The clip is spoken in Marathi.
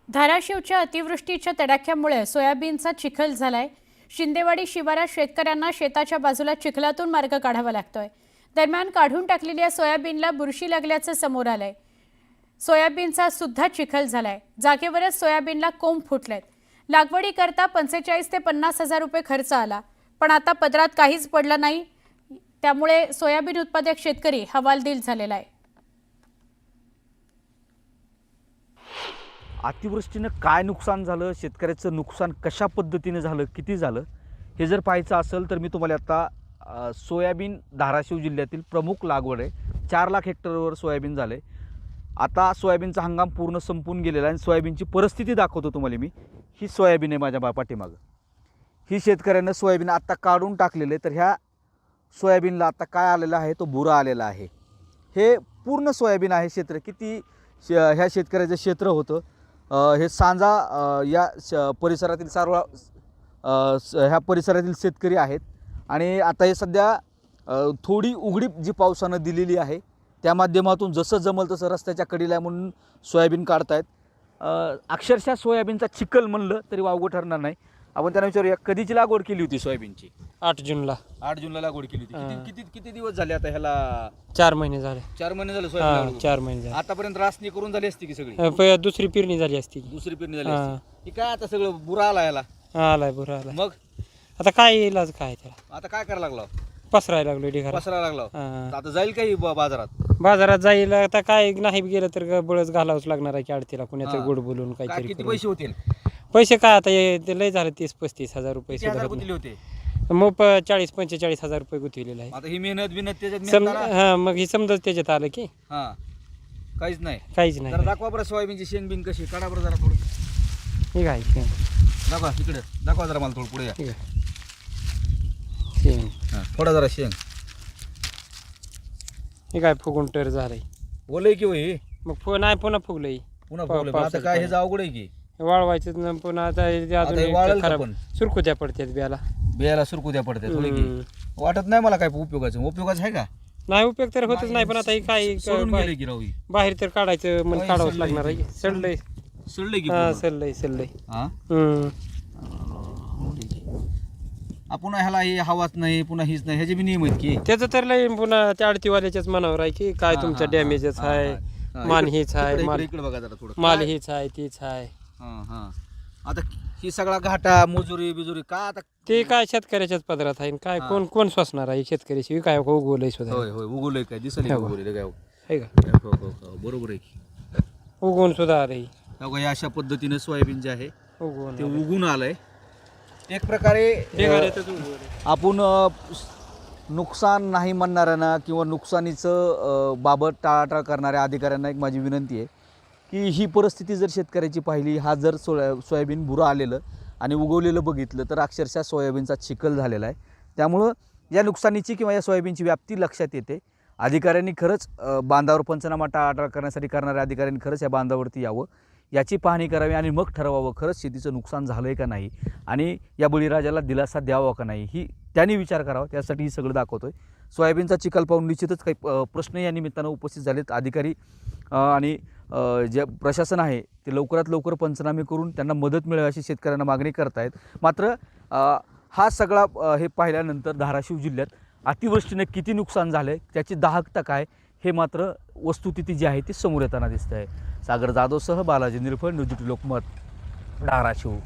धाराशिवच्या अतिवृष्टीच्या तडाख्यामुळे सोयाबीनचा चिखल झालाय। शिंदेवाडी शिवारात शेतकऱ्यांना शेताच्या बाजूला चिखलातून मार्ग काढावा लागतोय। दरम्यान काढून टाकलेल्या सोयाबीनला बुरशी लागल्याचं समोर आलंय। सोयाबीनचा सुद्धा चिखल झालाय। जागेवरच सोयाबीनला कोंब फुटलेत। लागवडीकरता 45 ते 50 हजार रुपये खर्च आला, पण आता पदरात काहीच पडलं नाही। त्यामुळे सोयाबीन उत्पादक शेतकरी हवालदिल झालेला आहे। अतिवृष्टीनं काय नुकसान झालं, शेतकऱ्याचं नुकसान कशा पद्धतीने झालं, किती झालं हे जर पाहायचं असेल तर मी तुम्हाला आता सोयाबीन धाराशिव जिल्ह्यातील प्रमुख लागवड आहे। 4 लाख हेक्टरवर सोयाबीन झाले। आता सोयाबीनचा हंगाम पूर्ण संपून गेलेला आहे आणि सोयाबीनची परिस्थिती दाखवतो तुम्हाला मी। ही सोयाबीन आहे माझ्या पाठीमागं। ही शेतकऱ्यानं सोयाबीन आता काढून टाकलेले, तर ह्या सोयाबीनला आता काय आलेला आहे, तो बुरा आलेला आहे। हे पूर्ण सोयाबीन आहे। क्षेत्र किती ह्या शेतकऱ्याचं क्षेत्र होतं। हे सांजा या परिसरातील सर्व ह्या परिसरातील शेतकरी आहेत आणि आता हे सध्या थोडी उघडीप जी पावसानं दिलेली आहे त्या माध्यमातून जसं जमल तसं रस्त्याच्या कडेला म्हणून सोयाबीन काढतायत। अक्षरशः सोयाबीनचा चिखल म्हणलं तरी वावगं ठरणार नाही। आपण त्यांना विचारूया, कधीची लागवड केली होती सोयाबीनची? 8 जूनला 8 जूनला लागवड केली होती। किती किती किती दिवस झाले आता ह्याला? 4 महिने झाले। 4 महिने झाले सोयाबीन लागवड? 4 महिने झाले। आतापर्यंत रासनी करून झाली असती की सगळी? दुसरी पेरणी झाली असती। दुसरी पेरणी झाली असती की काय? आता सगळं बुरा आला ह्याला। आलाय बुरा आलाय। मग आता काय इलाज काय त्याला? आता काय करायला लागला? पसरायला लागलो ढिगारा। पसरायला लागला। आता जाईल काही बाजारात? बाजारात जाईल आता काय नाही गेलं तर बळच घालावंच लागणार आहे की आडतीला कुणाचं गोड बोलून काय काहीतरी किती करून। पैसे होतील? पैसे काय आता ते लय झालं 30-35 हजार रुपये किती हजार सुद्धा गुंतवले होते? मग 40-45 हजार रुपये गुंतवलेले आहे। आता ही मेहनत त्याच्यात मेहनत आला? हा मग ही समजा त्याच्यात आलं की हा काहीच नाही। काहीच जरा नाही। दाखवा बरं सोयाबीनची शेंग बिंग कशी काढा बरं जरा थोडं। ठीक आहे दाखवा इकडे, दाखवा जरा मला थोडं पुढे या। ठीक आहे शेंग थोडा जरा शेंग। हे काय फुगून टर झालंय। बोलय की होई मग नाही पुन्हा फुगलंय। पुन्हा बोलय आता काय हे अवघड आहे की वाळवायचं न पुन्हा आता हे आता हे वाळेल अजून का खराब पण? सुरकुत्या पडतात बियाला। बियाला सुरकुत्या पडते थोडी की वाटत नाही मला काय उपयोगाचं आहे का? नाही उपयोग तर होतच नाही, पण आता हे काय सोडून गेले की राहू ही. बाहेर तर काढायचं मग काय काढावंच सडलंय लागणार आहे। सडलंय सडलंय की हा पूर्ण? सडलंय हा हम्म पुन्हा ह्याला हे हवाच नाही, पुन्हा हीच नाही, ह्याचे बी नियम आहेत की? त्याचं तर लय पुन्हा त्या आडतीवाल्याच्याच मनावर आहे की काय तुमचं डॅमेजच आहे, मान हीच आहे, इकडे बघा जरा थोडं माल हीच आहे तीच आहे। हा आता ही सगळा घाटा मजुरी बिजुरी काय आता? ते काय शेतकऱ्याच्याच पदरात आहे काय कोण सोसणार आहे शेतकऱ्याशी? काय उगवलंय सुद्धा होय होय उगवलंय काय? दिसलं उगवलेलं काय? आहे का? हो बरोबर आहे की। उगवून सुद्धा आलंय। या अशा पद्धतीने सोयाबीन जे आहे उगवून ते उगून आलंय। एक प्रकारे आपण नुकसान नाही म्हणणाऱ्यांना किंवा नुकसानीचं बाबत टाळाटाळ करणाऱ्या अधिकाऱ्यांना एक माझी विनंती आहे की ही परिस्थिती जर शेतकऱ्याची पाहिली, हा जर सोयाबीन बुरं आलेलं आणि उगवलेलं बघितलं तर अक्षरशः सोयाबीनचा चिखल झालेला आहे। त्यामुळं या नुकसानीची किंवा या सोयाबीनची व्याप्ती लक्षात येते। अधिकाऱ्यांनी खरंच बांधावर पंचनामा टाळाटाळ करण्यासाठी करणाऱ्या अधिकाऱ्यांनी खरंच या बांधावरती यावं, याची पाहणी करावी आणि मग ठरवावं खरंच शेतीचं नुकसान झालं आहे का नाही आणि या बळीराजाला दिलासा द्यावा का नाही, ही त्यांनी विचार करावा। त्यासाठी ही सगळं दाखवतोय। सोयाबीनचा चिखल पाहून निश्चितच काही प्रश्न या निमित्तानं उपस्थित झालेत। अधिकारी आणि जे प्रशासन आहे ते लवकरात लवकर पंचनामे करून त्यांना मदत मिळावी अशी शेतकऱ्यांना मागणी करतायत। मात्र हा सगळा हे पाहिल्यानंतर धाराशिव जिल्ह्यात अतिवृष्टीने किती नुकसान झालं आहे त्याची दाहकता काय हे मात्र वस्तुस्थिती जी आहे ती समोर येताना दिसत आहे। सागर जाधवसह बालाजी निरफळ, न्यूज 18 लोकमत, धाराशिव।